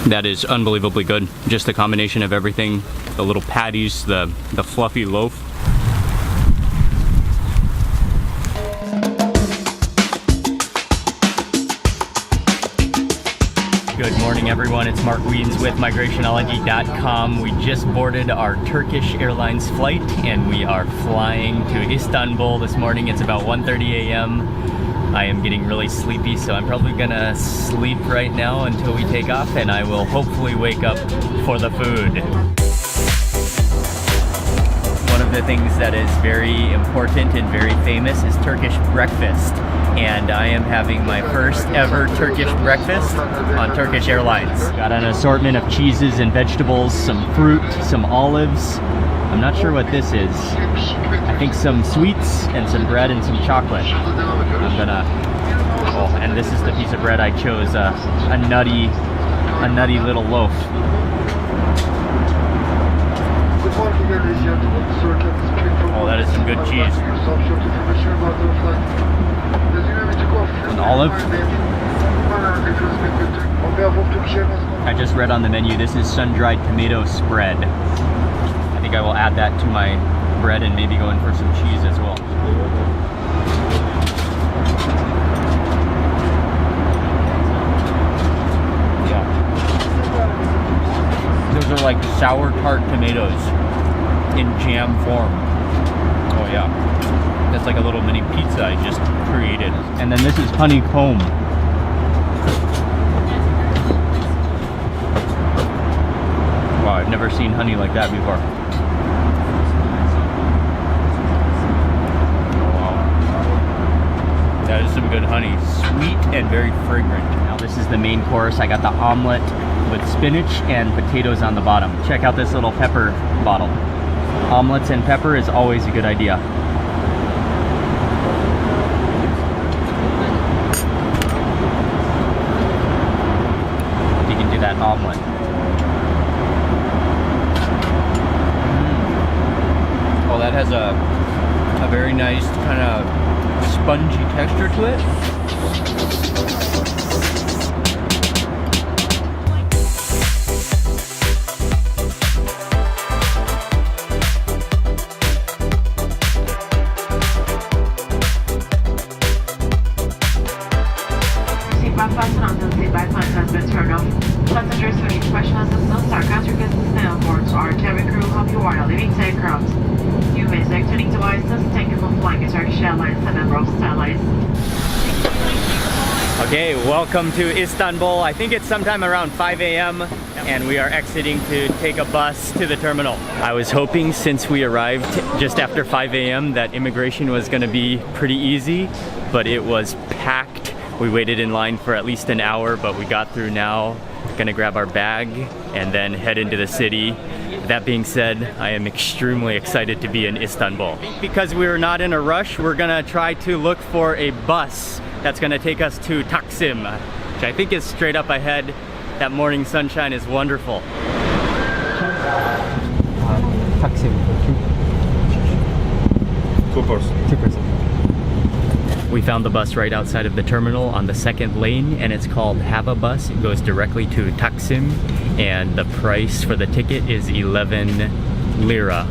That is unbelievably good. Just the combination of everything, the little patties, the fluffy loaf. Good morning, everyone. It's Mark Wiens with migrationology.com. We just boarded our Turkish Airlines flight and we are flying to Istanbul this morning. It's about 1:30 a.m. I am getting really sleepy, so I'm probably gonna sleep right now until we take off, and I will hopefully wake up for the food. One of the things that is very important and very famous is Turkish breakfast. And I am having my first ever Turkish breakfast on Turkish Airlines. Got an assortment of cheeses and vegetables, some fruit, some olives. I'm not sure what this is. I think some sweets and some bread and some chocolate. I'm gonna, oh, and this is the piece of bread I chose, a nutty little loaf. Oh, that is some good cheese. An olive. I just read on the menu, this is sun-dried tomato spread. I think I will add that to my bread and maybe go in for some cheese as well. Yeah. Those are like sour tart tomatoes in jam form. Oh yeah. That's like a little mini pizza I just created. And then this is honeycomb. Wow, I've never seen honey like that before. Wow. That is some good honey. Sweet and very fragrant. Now this is the main course. I got the omelet with spinach and potatoes on the bottom. Check out this little pepper bottle. Omelets and pepper is always a good idea. That omelet. Oh, that has a very nice kind of spongy texture to it. Passengers who need special assistance or country business now boards our cabin crew will help you while leaving the aircraft. You may select tuning devices. Thank you for flying Turkish Airlines and Emirates Airlines. Okay, welcome to Istanbul. I think it's sometime around 5 a.m. and we are exiting to take a bus to the terminal. I was hoping since we arrived just after 5 a.m. that immigration was going to be pretty easy, but it was packed. We waited in line for at least an hour, but we got through now. Gonna grab our bag and then head into the city. That being said, I am extremely excited to be in Istanbul. Because we're not in a rush, we're gonna try to look for a bus that's gonna take us to Taksim, which I think is straight up ahead. That morning sunshine is wonderful. Taksim. 2 person. 2 person. We found the bus right outside of the terminal on the second lane, and it's called Hava Bus. It goes directly to Taksim, and the price for the ticket is 11 lira.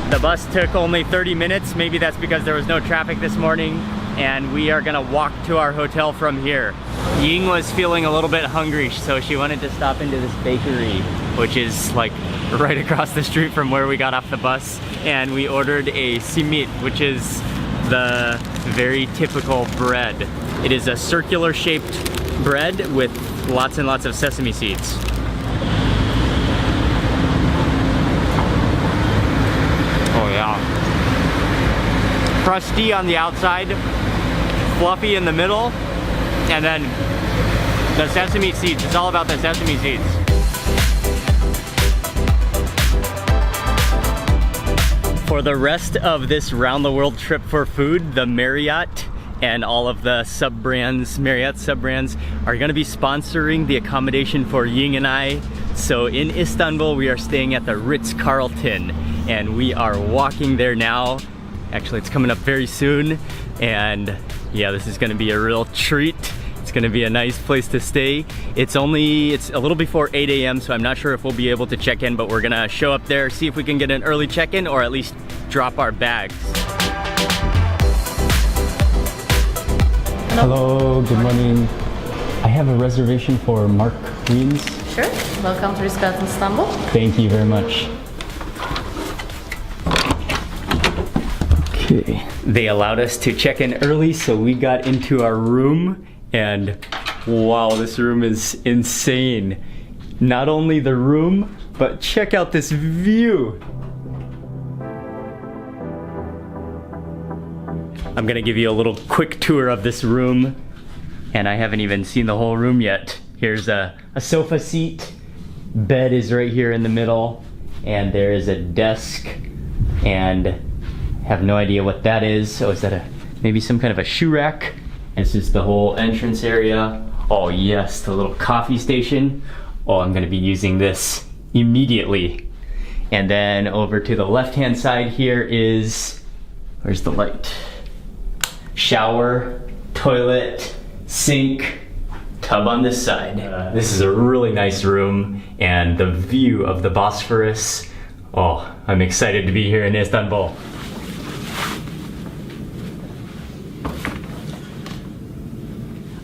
The bus took only 30 minutes. Maybe that's because there was no traffic this morning, and we are gonna walk to our hotel from here. Ying was feeling a little bit hungry, so she wanted to stop into this bakery, which is like right across the street from where we got off the bus, and we ordered a simit, which is the very typical bread. It is a circular shaped bread with lots and lots of sesame seeds. Oh yeah. Crusty on the outside, fluffy in the middle, and then the sesame seeds. It's all about the sesame seeds. For the rest of this round the world trip for food, the Marriott and all of the sub-brands, Marriott sub-brands, are gonna be sponsoring the accommodation for Ying and I. So in Istanbul, we are staying at the Ritz-Carlton, and we are walking there now. Actually, it's coming up very soon, and yeah, this is gonna be a real treat. It's gonna be a nice place to stay. It's a little before 8 a.m., so I'm not sure if we'll be able to check in, but we're gonna show up there, see if we can get an early check-in or at least drop our bags. Hello, good morning. I have a reservation for Mark Queens. Sure. Welcome to Ritz-Carlton Istanbul. Thank you very much. Okay. They allowed us to check in early, so we got into our room, and wow, this room is insane. Not only the room, but check out this view. I'm gonna give you a little quick tour of this room, and I haven't even seen the whole room yet. Here's a sofa seat, bed is right here in the middle, and there is a desk, and have no idea what that is. Oh, is that maybe some kind of a shoe rack? This is the whole entrance area. Oh yes, the little coffee station. Oh, I'm gonna be using this immediately. And then over to the left-hand side here is, where's the light? Shower, toilet, sink, tub on this side. This is a really nice room, and the view of the Bosphorus. Oh, I'm excited to be here in Istanbul.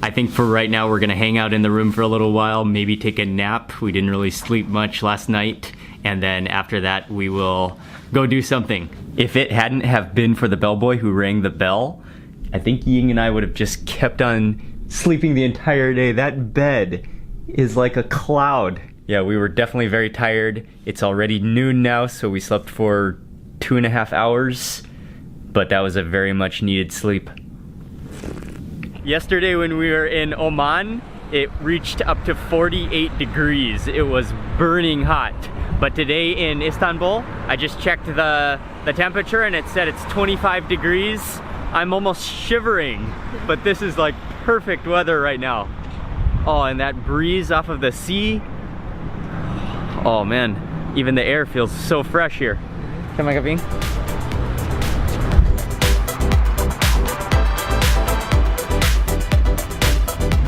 I think for right now we're gonna hang out in the room for a little while, maybe take a nap. We didn't really sleep much last night, and then after that we will go do something. If it hadn't have been for the bellboy who rang the bell, I think Ying and I would have just kept on sleeping the entire day. That bed is like a cloud. Yeah, we were definitely very tired. It's already noon now, so we slept for 2.5 hours, but that was a very much needed sleep. Yesterday when we were in Oman, it reached up to 48 degrees. It was burning hot. But today in Istanbul, I just checked the temperature and it said it's 25 degrees. I'm almost shivering, but this is like perfect weather right now. Oh, and that breeze off of the sea. Oh man, even the air feels so fresh here. Come on, Gavin.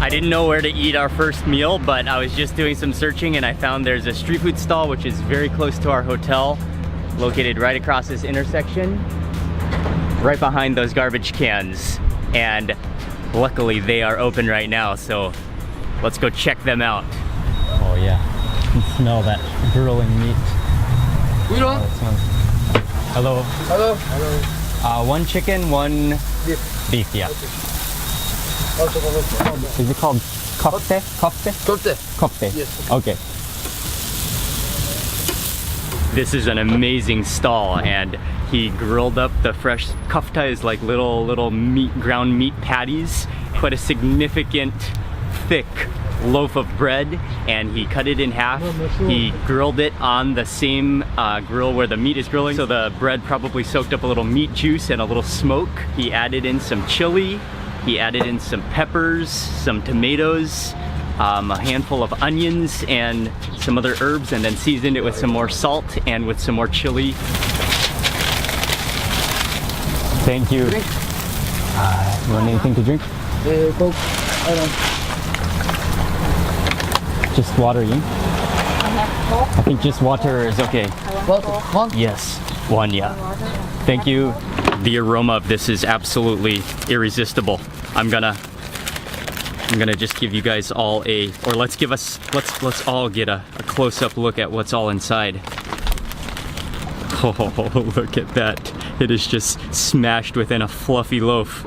I didn't know where to eat our first meal, but I was just doing some searching and I found there's a street food stall which is very close to our hotel, located right across this intersection, right behind those garbage cans. And luckily they are open right now, so let's go check them out. Oh yeah, you can smell that grilling meat. Oh, it smells. Hello. Hello. Hello. One chicken, one beef, yeah. Okay. Is it called kofte? Kofte? Kofte. Kofte. Yes. Okay. This is an amazing stall, and he grilled up the fresh kofta is like little meat, ground meat patties. Put a significant thick loaf of bread, and he cut it in half. He grilled it on the same grill where the meat is grilling, so the bread probably soaked up a little meat juice and a little smoke. He added in some chili. He added in some peppers, some tomatoes, a handful of onions, and some other herbs, and then seasoned it with some more salt and with some more chili. Thank you. You want anything to drink? Coke. Just water, you? I think just water is okay. Water. One? Yes, one, yeah. Thank you. The aroma of this is absolutely irresistible. I'm gonna just give you guys all let's all get a close-up look at what's all inside. Oh, look at that. It is just smashed within a fluffy loaf.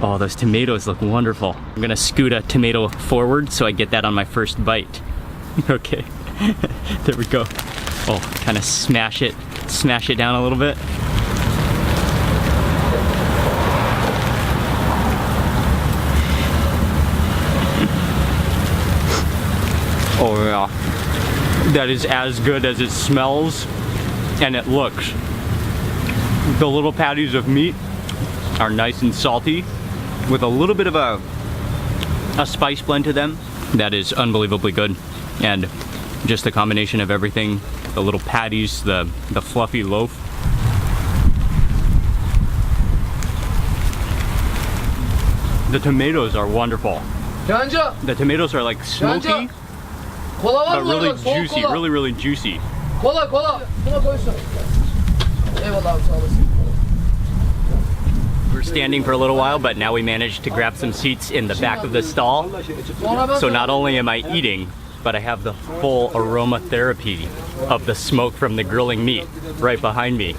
Oh, those tomatoes look wonderful. I'm gonna scoot a tomato forward so I get that on my first bite. Okay, there we go. Oh, kind of smash it down a little bit. Oh yeah, that is as good as it smells and it looks. The little patties of meat are nice and salty with a little bit of a spice blend to them that is unbelievably good. And just the combination of everything, the little patties, the fluffy loaf. The tomatoes are wonderful. The tomatoes are like smoky, but really juicy, really juicy. We're standing for a little while, but now we managed to grab some seats in the back of the stall. So not only am I eating, but I have the full aromatherapy of the smoke from the grilling meat right behind me.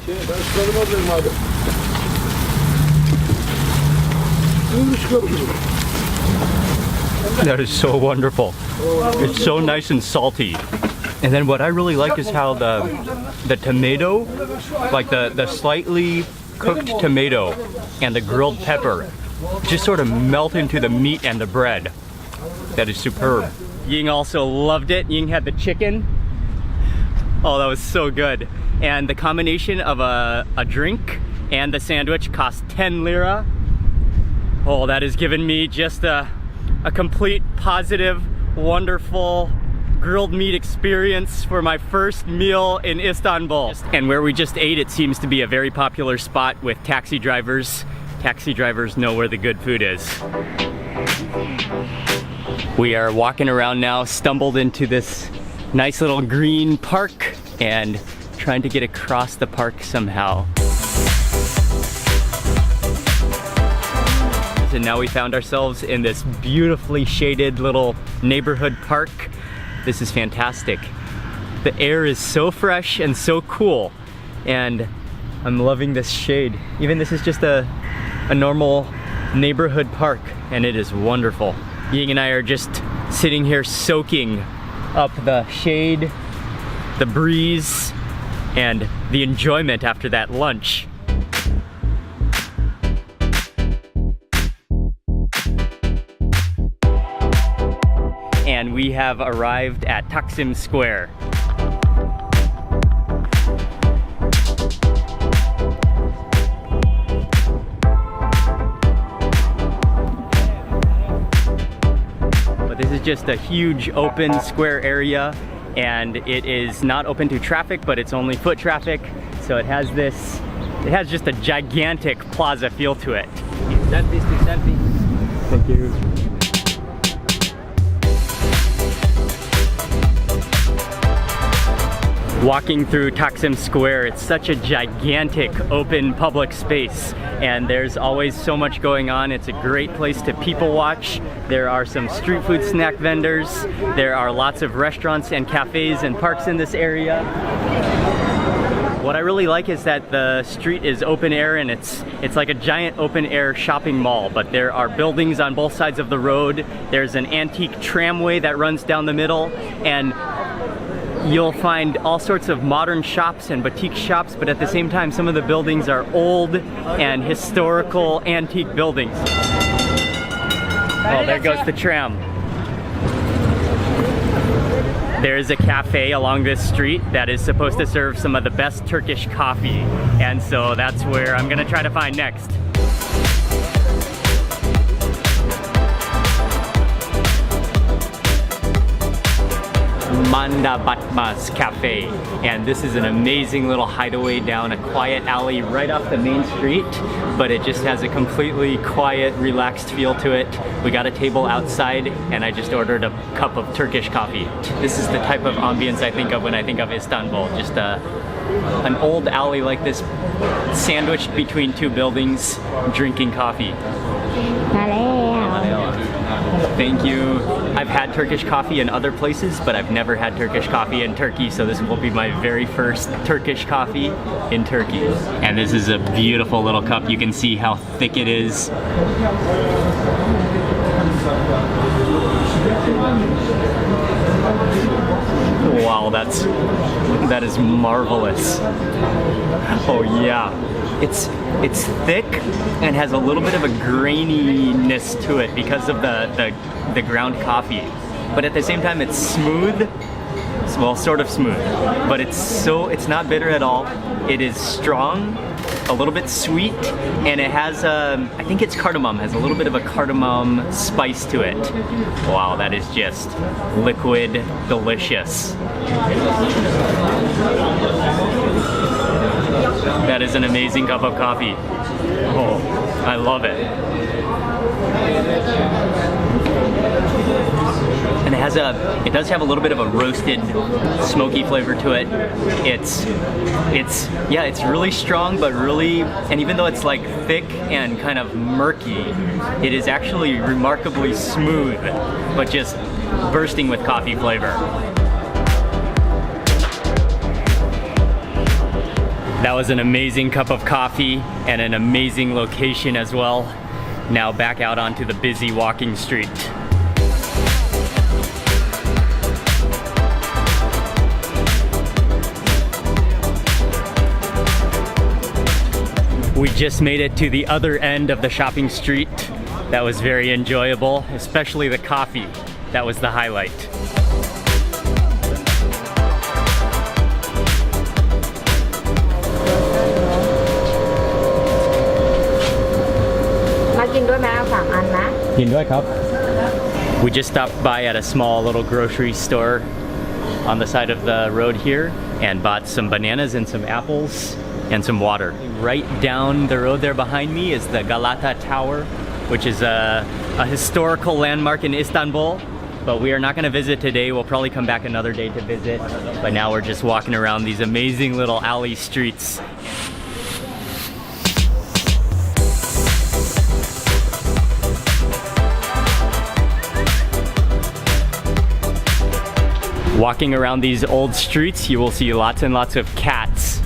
That is so wonderful. It's so nice and salty. And then what I really like is how the tomato, like the slightly cooked tomato and the grilled pepper just sort of melt into the meat and the bread. That is superb. Ying also loved it. Ying had the chicken. Oh, that was so good. And the combination of a drink and the sandwich cost 10 lira. Oh, that has given me just a complete positive, wonderful grilled meat experience for my first meal in Istanbul. And where we just ate, it seems to be a very popular spot with taxi drivers. Taxi drivers know where the good food is. We are walking around now, stumbled into this nice little green park and trying to get across the park somehow. And now we found ourselves in this beautifully shaded little neighborhood park. This is fantastic. The air is so fresh and so cool, and I'm loving this shade. Even this is just a normal neighborhood park, and it is wonderful. Ying and I are just sitting here soaking up the shade, the breeze, and the enjoyment after that lunch. And we have arrived at Taksim Square. But this is just a huge open square area, and it is not open to traffic, but it's only foot traffic. So it has just a gigantic plaza feel to it. Selfie. Thank you. Walking through Taksim Square, it's such a gigantic open public space, and there's always so much going on. It's a great place to people watch. There are some street food snack vendors. There are lots of restaurants and cafes and parks in this area. What I really like is that the street is open air, and it's like a giant open air shopping mall, but there are buildings on both sides of the road. There's an antique tramway that runs down the middle, and you'll find all sorts of modern shops and boutique shops, but at the same time, some of the buildings are old and historical antique buildings. Oh, there goes the tram. There's a cafe along this street that is supposed to serve some of the best Turkish coffee, and so that's where I'm gonna try to find next. Manda Batmas Cafe, and this is an amazing little hideaway down a quiet alley right off the main street, but it just has a completely quiet, relaxed feel to it. We got a table outside, and I just ordered a cup of Turkish coffee. This is the type of ambience I think of when I think of Istanbul. Just an old alley like this, sandwiched between two buildings, drinking coffee. Thank you. I've had Turkish coffee in other places, but I've never had Turkish coffee in Turkey, so this will be my very first Turkish coffee in Turkey. And this is a beautiful little cup. You can see how thick it is. Wow, that is marvelous. Oh yeah. It's thick and has a little bit of a graininess to it because of the ground coffee. But at the same time, it's smooth. Well, sort of smooth. But it's not bitter at all. It is strong, a little bit sweet, and it has I think it's cardamom, has a little bit of a cardamom spice to it. Wow, that is just liquid delicious. That is an amazing cup of coffee. Oh, I love it. And it does have a little bit of a roasted, smoky flavor to it. It's really strong, but really, and even though it's like thick and kind of murky, it is actually remarkably smooth, but just bursting with coffee flavor. That was an amazing cup of coffee and an amazing location as well. Now back out onto the busy walking street. We just made it to the other end of the shopping street. That was very enjoyable, especially the coffee. That was the highlight. We just stopped by at a small little grocery store on the side of the road here and bought some bananas and some apples and some water. Right down the road there behind me is the Galata Tower, which is a historical landmark in Istanbul, but we are not going to visit today. We'll probably come back another day to visit, but now we're just walking around these amazing little alley streets. Walking around these old streets, you will see lots and lots of cats.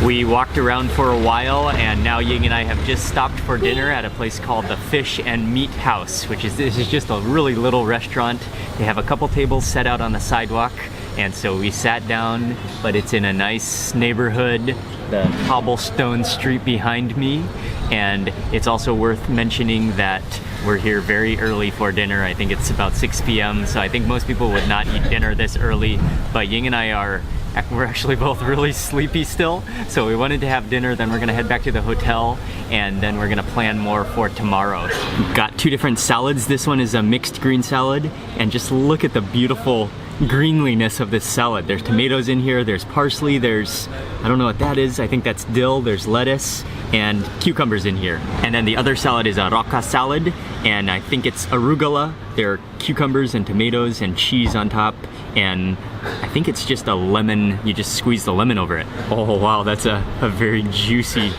We walked around for a while, and now Ying and I have just stopped for dinner at a place called the Fish and Meat House, this is just a really little restaurant. They have a couple tables set out on the sidewalk, and so we sat down, but it's in a nice neighborhood, the cobblestone street behind me, and it's also worth mentioning that we're here very early for dinner. I think it's about 6 p.m., so I think most people would not eat dinner this early, but Ying and I we're actually both really sleepy still, so we wanted to have dinner, then we're gonna head back to the hotel, and then we're gonna plan more for tomorrow. We've got two different salads. This one is a mixed green salad, and just look at the beautiful greenliness of this salad. There's tomatoes in here, there's parsley, there's, I don't know what that is, I think that's dill, there's lettuce, and cucumbers in here. And then the other salad is a rocca salad, and I think it's arugula. There are cucumbers and tomatoes and cheese on top, and I think it's just a lemon, you just squeeze the lemon over it. Oh wow, that's a very juicy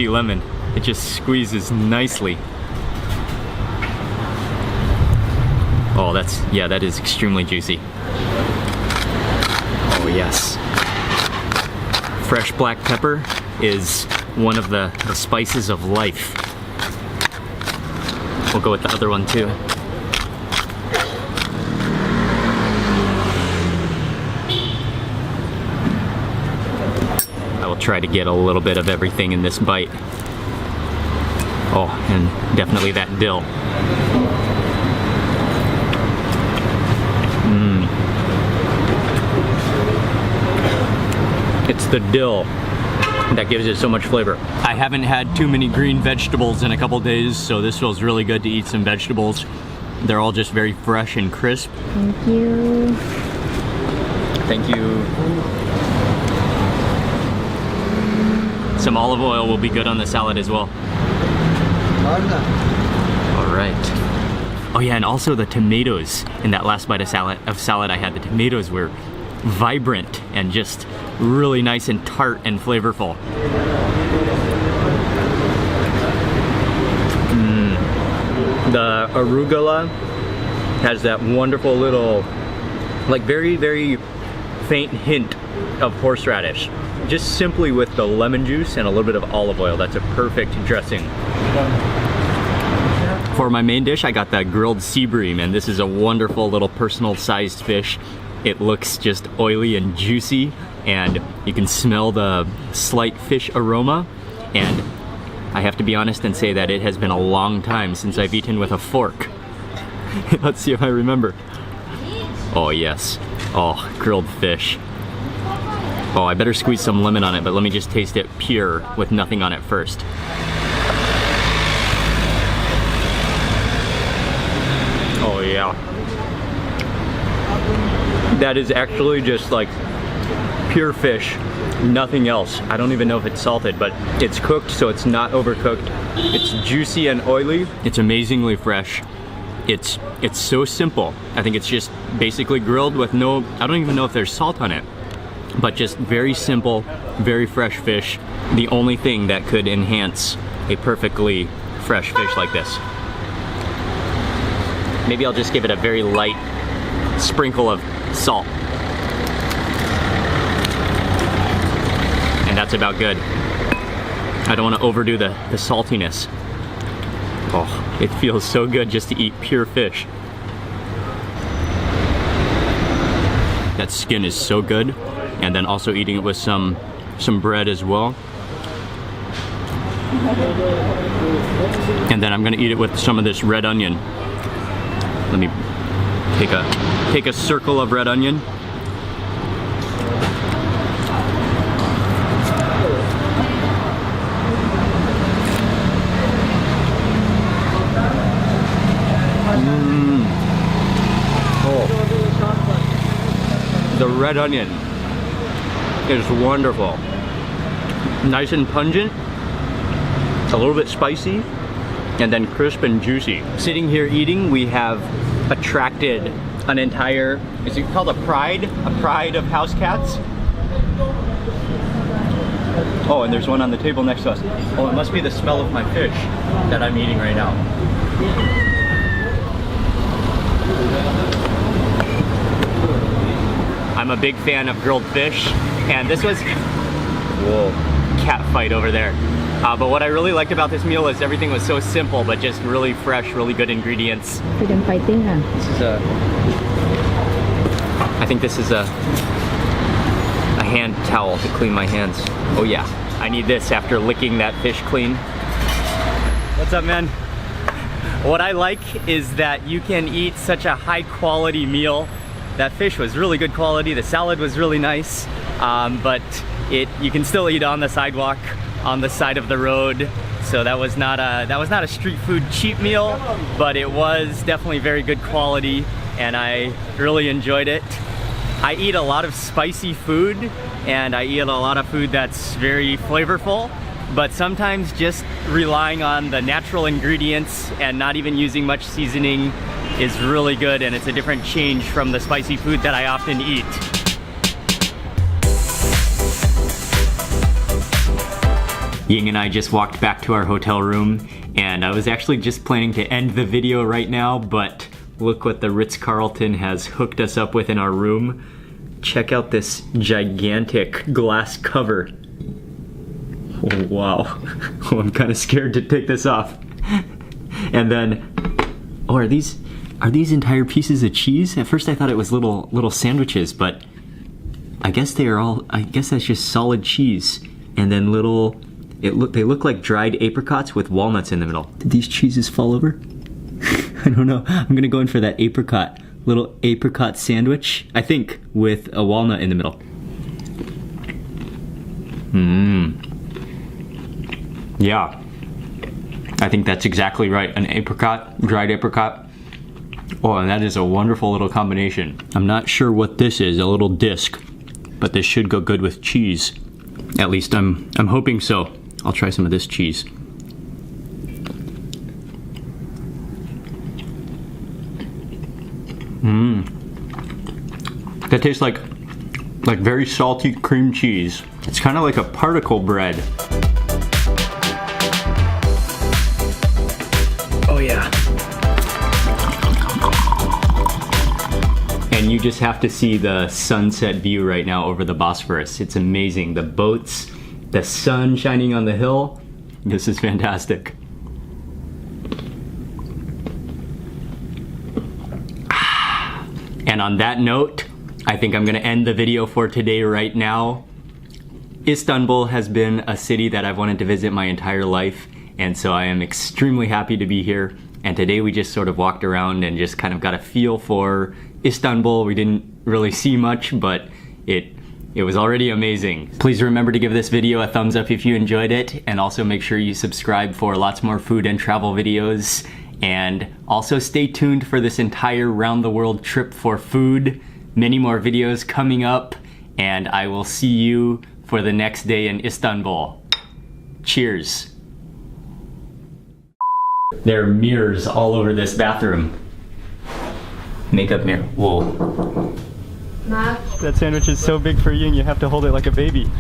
lemon. It just squeezes nicely. Oh, that is extremely juicy. Oh yes. Fresh black pepper is one of the spices of life. We'll go with the other one too. I will try to get a little bit of everything in this bite. Oh, and definitely that dill. It's the dill that gives it so much flavor. I haven't had too many green vegetables in a couple days, so this feels really good to eat some vegetables. They're all just very fresh and crisp. Thank you. Thank you. Some olive oil will be good on the salad as well. All right. Oh yeah, and also the tomatoes in that last bite of salad I had. The tomatoes were vibrant and just really nice and tart and flavorful. The arugula has that wonderful little, like very, very faint hint of horseradish. Just simply with the lemon juice and a little bit of olive oil. That's a perfect dressing. For my main dish, I got that grilled sea bream, and this is a wonderful little personal sized fish. It looks just oily and juicy, and you can smell the slight fish aroma, and I have to be honest and say that it has been a long time since I've eaten with a fork. Let's see if I remember. Oh yes. Oh, grilled fish. Oh, I better squeeze some lemon on it, but let me just taste it pure with nothing on it first. Oh yeah. That is actually just like pure fish, nothing else. I don't even know if it's salted, but it's cooked, so it's not overcooked. It's juicy and oily. It's amazingly fresh. It's so simple. I think it's just basically grilled with no, I don't even know if there's salt on it, but just very simple, very fresh fish. The only thing that could enhance a perfectly fresh fish like this. Maybe I'll just give it a very light sprinkle of salt. And that's about good. I don't want to overdo the saltiness. Oh, it feels so good just to eat pure fish. That skin is so good. And then also eating it with some bread as well. And then I'm gonna eat it with some of this red onion. Let me take a circle of red onion. The red onion is wonderful. Nice and pungent, a little bit spicy, and then crisp and juicy. Sitting here eating, we have attracted an entire, is it called a pride? A pride of house cats? Oh, and there's one on the table next to us. Oh, it must be the smell of my fish that I'm eating right now. I'm a big fan of grilled fish, and this was, whoa, cat fight over there. But what I really liked about this meal is everything was so simple, but just really fresh, really good ingredients. Freedom fighting, huh? This is I think this is a hand towel to clean my hands. Oh yeah, I need this after licking that fish clean. What's up, man? What I like is that you can eat such a high quality meal. That fish was really good quality, the salad was really nice, but you can still eat on the sidewalk, on the side of the road. So that was not a street food cheap meal, but it was definitely very good quality, and I really enjoyed it. I eat a lot of spicy food, and I eat a lot of food that's very flavorful, but sometimes just relying on the natural ingredients and not even using much seasoning is really good, and it's a different change from the spicy food that I often eat. Ying and I just walked back to our hotel room, and I was actually just planning to end the video right now, but look what the Ritz-Carlton has hooked us up with in our room. Check out this gigantic glass cover. Oh, wow. Oh, I'm kind of scared to take this off. And then, oh, are these entire pieces of cheese? At first I thought it was little sandwiches, but I guess that's just solid cheese. And then they look like dried apricots with walnuts in the middle. Did these cheeses fall over? I don't know. I'm gonna go in for that little apricot sandwich, I think, with a walnut in the middle. Yeah. I think that's exactly right. An apricot, dried apricot. Oh, and that is a wonderful little combination. I'm not sure what this is, a little disc, but this should go good with cheese. At least I'm hoping so. I'll try some of this cheese. That tastes like very salty cream cheese. It's kind of like a particle bread. Oh yeah. And you just have to see the sunset view right now over the Bosphorus. It's amazing. The boats, the sun shining on the hill. This is fantastic. And on that note, I think I'm gonna end the video for today right now. Istanbul has been a city that I've wanted to visit my entire life, and so I am extremely happy to be here. And today we just sort of walked around and just kind of got a feel for Istanbul. We didn't really see much, but it was already amazing. Please remember to give this video a thumbs up if you enjoyed it, and also make sure you subscribe for lots more food and travel videos. And also stay tuned for this entire round the world trip for food. Many more videos coming up, and I will see you for the next day in Istanbul. Cheers. There are mirrors all over this bathroom. Makeup mirror. Whoa. That sandwich is so big for you and you have to hold it like a baby.